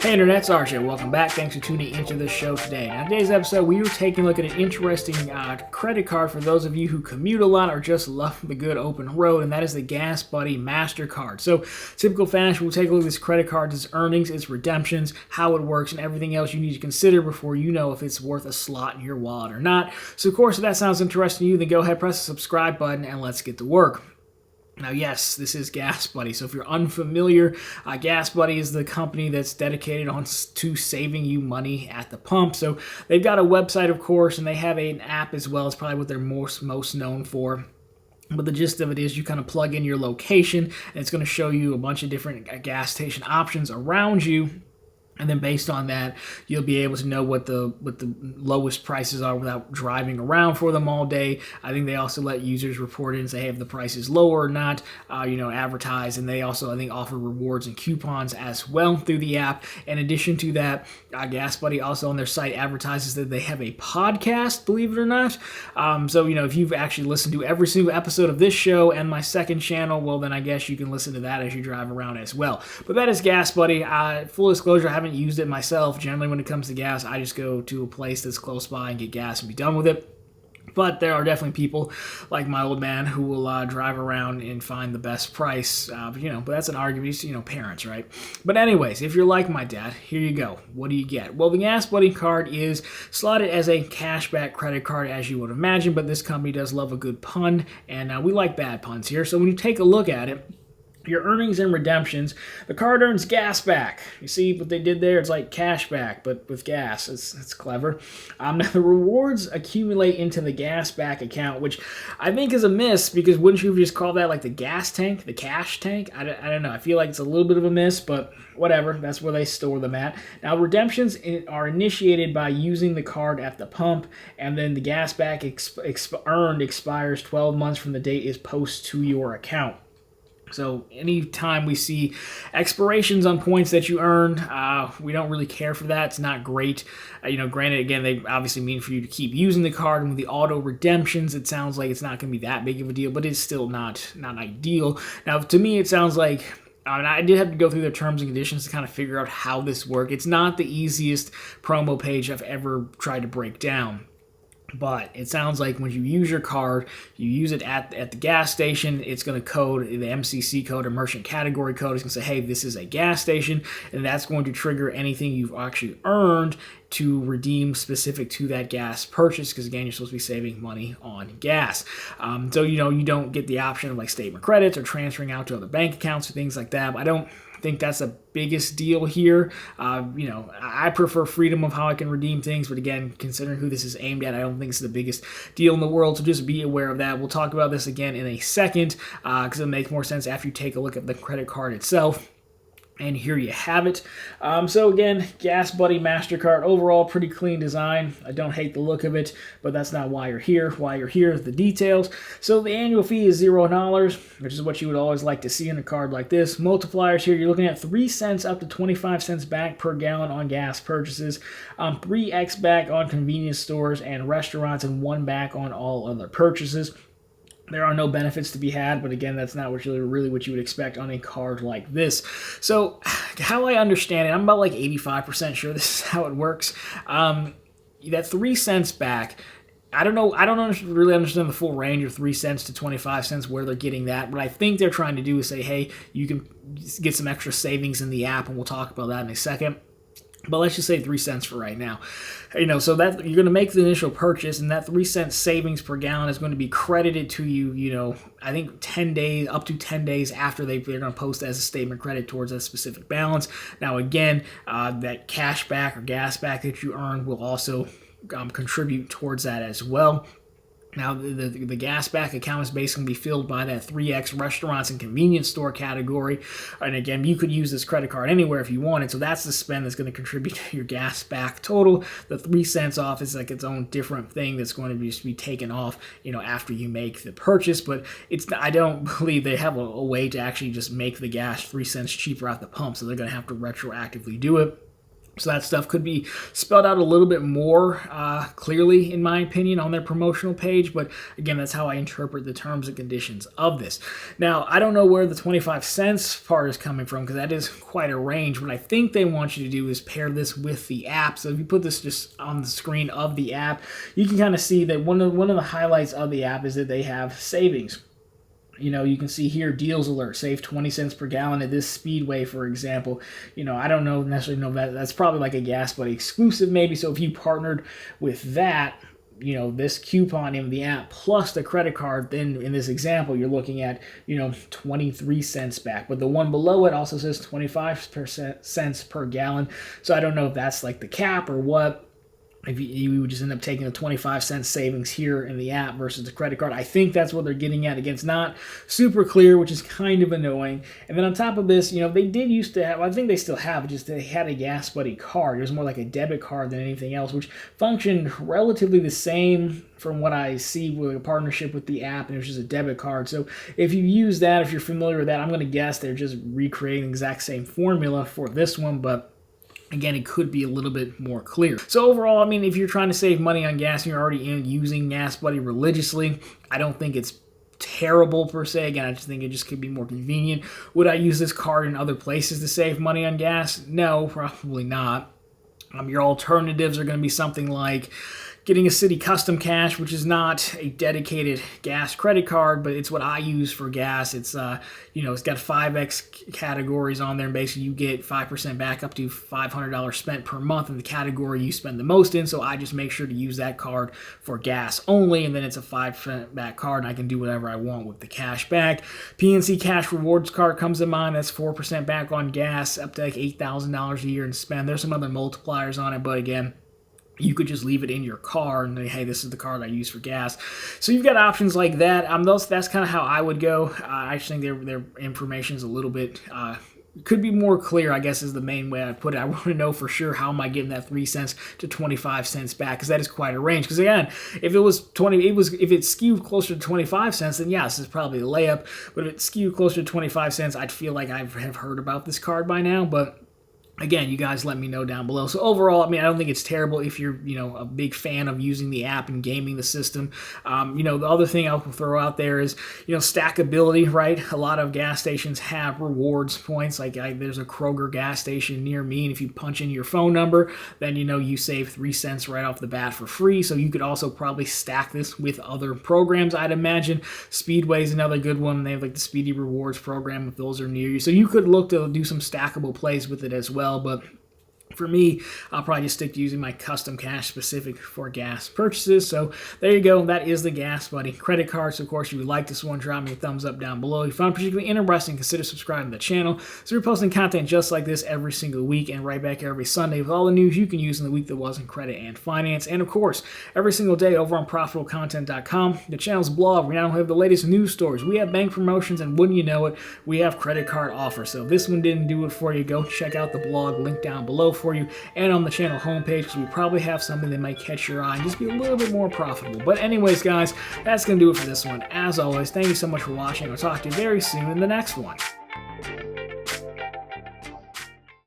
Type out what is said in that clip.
Hey Internet, it's RJ. Welcome back. Thanks for tuning into the show today. Now, today's episode, we were taking a look at an interesting credit card for those of you who commute a lot or just love the good open road, and that is the Gas Buddy MasterCard. So, typical fashion, we'll take a look at this credit card, its earnings, its redemptions, how it works, and everything else you need to consider before you know if it's worth a slot in your wallet or not. So, of course, if that sounds interesting to you, then go ahead, press the subscribe button, and let's get to work. Now, yes, this is Gas Buddy. So if you're unfamiliar, Gas Buddy is the company that's dedicated to saving you money at the pump. So they've got a website, of course, and they have an app as well. It's probably what they're most known for. But the gist of it is you kind of plug in your location, and it's going to show you a bunch of different gas station options around you. And then based on that, you'll be able to know what the lowest prices are without driving around for them all day. I think they also let users report in and say, hey, if the price is low or not, advertise. And they also, I think, offer rewards and coupons as well through the app. In addition to that, Gas Buddy also on their site advertises that they have a podcast, believe it or not. If you've actually listened to every single episode of this show and my second channel, well, then I guess you can listen to that as you drive around as well. But that is Gas Buddy. Full disclosure, I haven't used it myself. Generally, when it comes to gas, I just go to a place that's close by and get gas and be done with it. But there are definitely people like my old man who will drive around and find the best price. But that's an argument. It's, parents, right? But anyways, if you're like my dad, here you go. What do you get? Well, the Gas Buddy card is slotted as a cashback credit card, as you would imagine. But this company does love a good pun, and we like bad puns here. So when you take a look at it, your earnings and redemptions, the card earns gas back. You see what they did there? It's like cash back, but with gas. It's clever. Now, the rewards accumulate into the gas back account, which I think is a miss, because wouldn't you just call that like the gas tank, the cash tank? I don't know. I feel like it's a little bit of a miss, but whatever. That's where they store them at. Now, redemptions are initiated by using the card at the pump, and then the gas back earned expires 12 months from the date is posted to your account. So anytime we see expirations on points that you earned, we don't really care for that. It's not great. Granted, again, they obviously mean for you to keep using the card. And with the auto redemptions, it sounds like it's not going to be that big of a deal, but it's still not ideal. Now, to me, it sounds like, I did have to go through their terms and conditions to kind of figure out how this works. It's not the easiest promo page I've ever tried to break down. But it sounds like when you use your card, you use it at the gas station, it's going to code the MCC code or merchant category code. It's going to say, hey, this is a gas station, and that's going to trigger anything you've actually earned to redeem specific to that gas purchase, because again, you're supposed to be saving money on gas. You don't get the option of like statement credits or transferring out to other bank accounts or things like that. But I don't think that's the biggest deal here. I prefer freedom of how I can redeem things, but again, considering who this is aimed at, I don't think it's the biggest deal in the world, so just be aware of that. We'll talk about this again in a second, because it'll make more sense after you take a look at the credit card itself. And here you have it. So again, Gas Buddy MasterCard, overall pretty clean design. I don't hate the look of it, but that's not why you're here. Why you're here is the details. So the annual fee is $0, which is what you would always like to see in a card like this. Multipliers here, you're looking at 3 cents up to 25 cents back per gallon on gas purchases, 3x back on convenience stores and restaurants, and 1 back on all other purchases. There are no benefits to be had, but again, that's not really what you would expect on a card like this. So how I understand it, I'm about like 85% sure this is how it works. That 3 cents back, I don't really understand the full range of 3 cents to 25 cents where they're getting that. What I think they're trying to do is say, hey, you can get some extra savings in the app, and we'll talk about that in a second. But let's just say 3 cents for right now. So that you're going to make the initial purchase, and that 3 cent savings per gallon is going to be credited to you, I think 10 days, up to 10 days after they're going to post as a statement credit towards that specific balance. Now, again, that cash back or gas back that you earn will also contribute towards that as well. Now, the gas back account is basically going to be filled by that 3X restaurants and convenience store category. And again, you could use this credit card anywhere if you wanted. So that's the spend that's going to contribute to your gas back total. The 3 cents off is like its own different thing that's going to be taken off, after you make the purchase. But I don't believe they have a way to actually just make the gas 3 cents cheaper at the pump. So they're going to have to retroactively do it. So that stuff could be spelled out a little bit more clearly, in my opinion, on their promotional page. But again, that's how I interpret the terms and conditions of this. Now, I don't know where the 25 cents part is coming from, because that is quite a range. What I think they want you to do is pair this with the app. So if you put this just on the screen of the app, you can kind of see that one of the highlights of the app is that they have savings. You know, you can see here, deals alert, save 20 cents per gallon at this Speedway, for example. You know, I don't necessarily know that. That's probably like a Gas Buddy exclusive maybe. So if you partnered with that, you know, this coupon in the app plus the credit card, then in this example, you're looking at, you know, 23 cents back. But the one below it also says 25 cents per gallon. So I don't know if that's like the cap or what. If you would just end up taking a 25-cent savings here in the app versus the credit card. I think that's what they're getting at. Again, it's not super clear, which is kind of annoying. And then on top of this, you know, they did used to have, I think they still have, just they had a Gas Buddy card. It was more like a debit card than anything else, which functioned relatively the same from what I see with a partnership with the app, and it was just a debit card. So if you use that, if you're familiar with that, I'm going to guess they're just recreating the exact same formula for this one, but again, it could be a little bit more clear. So overall, I mean, if you're trying to save money on gas and you're already using Gas Buddy religiously, I don't think it's terrible per se. Again, I just think it just could be more convenient. Would I use this card in other places to save money on gas? No, probably not. Your alternatives are going to be something like getting a City Custom Cash, which is not a dedicated gas credit card, but it's what I use for gas. It's you know, it's got 5X categories on there, and basically you get 5% back up to $500 spent per month in the category you spend the most in. So I just make sure to use that card for gas only, and then it's a 5% back card, and I can do whatever I want with the cash back. PNC Cash Rewards card comes to mind. That's 4% back on gas, up to like $8,000 a year in spend. There's some other multipliers on it, but again, you could just leave it in your car and say, hey, this is the card I use for gas. So you've got options like that. That's kind of how I would go. I just think their information is a little bit, could be more clear, I guess, is the main way I'd put it. I want to know for sure how am I getting that 3 cents to 25 cents back, because that is quite a range. Because again, if it skewed closer to 25 cents, then yeah, this is probably a layup. But if it skewed closer to 25 cents, I'd feel like I have heard about this card by now. But again, you guys let me know down below. So overall, I mean, I don't think it's terrible if you're, you know, a big fan of using the app and gaming the system. You know, the other thing I'll throw out there is, you know, stackability, right? A lot of gas stations have rewards points. Like there's a Kroger gas station near me, and if you punch in your phone number, then, you know, you save 3 cents right off the bat for free. So you could also probably stack this with other programs, I'd imagine. Speedway is another good one. They have like the Speedy Rewards program if those are near you. So you could look to do some stackable plays with it as well. But for me, I'll probably just stick to using my custom cash specific for gas purchases. So there you go. That is the Gas Buddy credit card. So of course, if you like this one, drop me a thumbs up down below. If you found it particularly interesting, consider subscribing to the channel. So we're posting content just like this every single week, and right back every Sunday with all the news you can use in the week that was in credit and finance. And of course, every single day over on profitablecontent.com, the channel's blog. We now have the latest news stories. We have bank promotions, and wouldn't you know it, we have credit card offers. So if this one didn't do it for you, go check out the blog, link down below for you, and on the channel homepage, because we probably have something that might catch your eye and just be a little bit more profitable. But anyways, guys, that's going to do it for this one. As always, thank you so much for watching. I'll talk to you very soon in the next one.